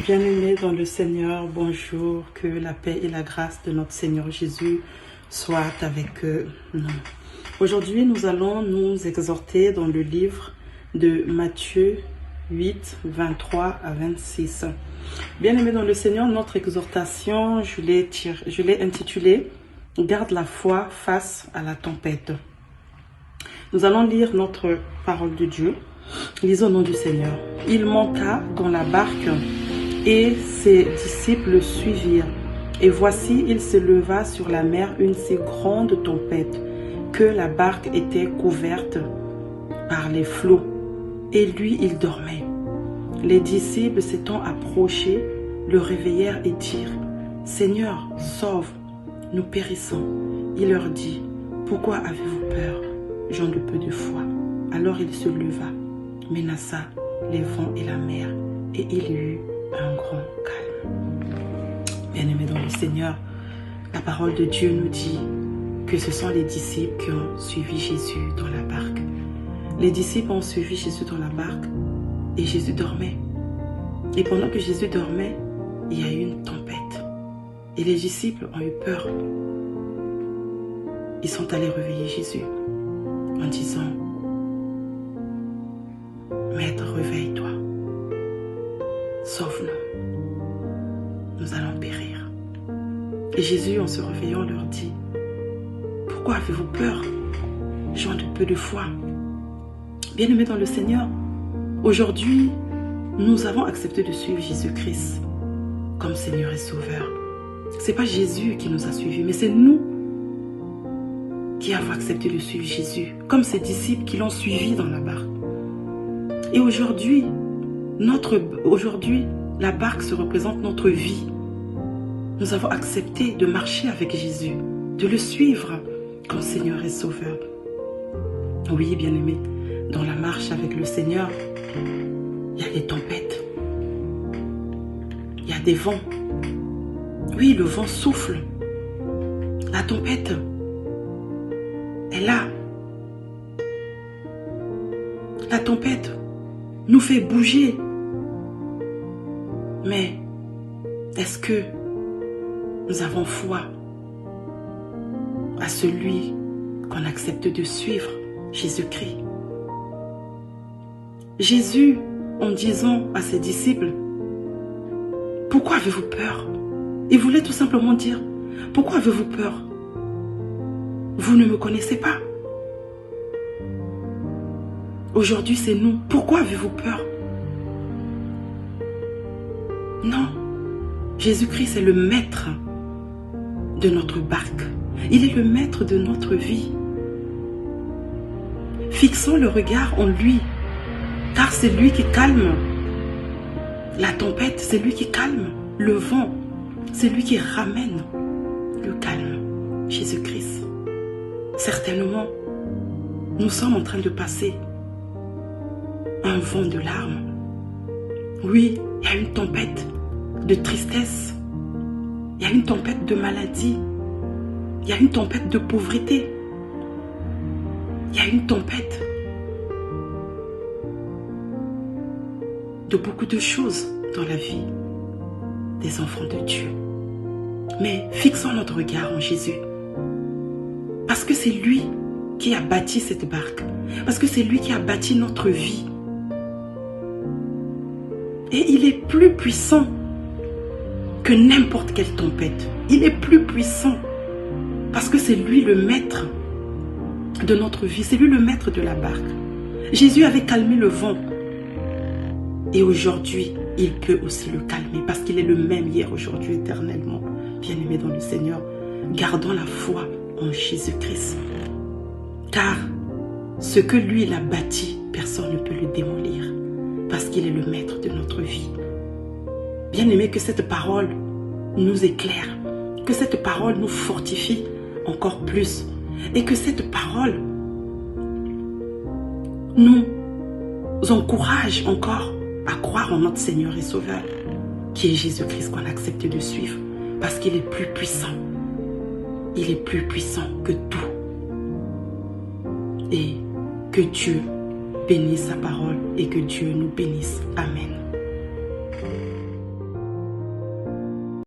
Bien-aimés dans le Seigneur, bonjour, que la paix et la grâce de notre Seigneur Jésus soient avec nous. Aujourd'hui, nous allons nous exhorter dans le livre de Matthieu 8, 23 à 26. Bien-aimés dans le Seigneur, notre exhortation, je l'ai intitulée « Garde la foi face à la tempête ». Nous allons lire notre parole de Dieu. Lisons au nom du Seigneur. Il monta dans la barque et ses disciples le suivirent. Et voici, il se leva sur la mer une si grande tempête que la barque était couverte par les flots. Et lui, il dormait. Les disciples s'étant approchés, le réveillèrent et dirent « Seigneur, sauve, nous périssons. » Il leur dit « Pourquoi avez-vous peur, gens de peu de foi ?» Alors il se leva, menaça les vents et la mer, et il y eut un grand calme. Bien-aimés dans le Seigneur, la parole de Dieu nous dit que ce sont les disciples qui ont suivi Jésus dans la barque. Les disciples ont suivi Jésus dans la barque et Jésus dormait. Et pendant que Jésus dormait, il y a eu une tempête. Et les disciples ont eu peur. Ils sont allés réveiller Jésus en disant « Maître, réveille-toi, sauve-nous, nous allons périr. » Et Jésus, en se réveillant, leur dit « Pourquoi avez-vous peur, gens de peu de foi ?» Bien-aimés dans le Seigneur, aujourd'hui, nous avons accepté de suivre Jésus-Christ comme Seigneur et Sauveur. Ce n'est pas Jésus qui nous a suivis, mais c'est nous qui avons accepté de suivre Jésus, comme ses disciples qui l'ont suivi dans la barque. Et aujourd'hui, la barque se représente notre vie. Nous avons accepté de marcher avec Jésus, de le suivre comme Seigneur et Sauveur. Oui, bien-aimés, dans la marche avec le Seigneur, il y a des tempêtes, il y a des vents. Oui, le vent souffle, la tempête est là. La tempête nous fait bouger. Mais est-ce que nous avons foi à celui qu'on accepte de suivre, Jésus-Christ? Jésus, en disant à ses disciples « Pourquoi avez-vous peur ?» Il voulait tout simplement dire « Pourquoi avez-vous peur? Vous ne me connaissez pas. » Aujourd'hui, c'est nous. Pourquoi avez-vous peur? Non. Jésus-Christ est le maître de notre barque. Il est le maître de notre vie. Fixons le regard en lui, car c'est lui qui calme la tempête, c'est lui qui calme le vent, c'est lui qui ramène le calme. Jésus-Christ. Certainement, nous sommes en train de passer un vent de larmes. Oui, il y a une tempête de tristesse. Il y a une tempête de maladie. Il y a une tempête de pauvreté. Il y a une tempête de beaucoup de choses dans la vie des enfants de Dieu. Mais fixons notre regard en Jésus. Parce que c'est lui qui a bâti cette barque. Parce que c'est lui qui a bâti notre vie. Et il est plus puissant que n'importe quelle tempête. Il est plus puissant. Parce que c'est lui le maître de notre vie. C'est lui le maître de la barque. Jésus avait calmé le vent. Et aujourd'hui, il peut aussi le calmer. Parce qu'il est le même hier, aujourd'hui, éternellement. Bien-aimés dans le Seigneur, gardons la foi en Jésus-Christ. Car ce que lui il a bâti, personne ne peut le démolir. Parce qu'il est le maître de notre vie. Bien-aimés, que cette parole nous éclaire. Que cette parole nous fortifie encore plus. Et que cette parole nous encourage encore à croire en notre Seigneur et Sauveur, qui est Jésus-Christ qu'on a accepté de suivre. Parce qu'il est plus puissant. Il est plus puissant que tout. Et que Dieu bénisse sa parole et que Dieu nous bénisse. Amen.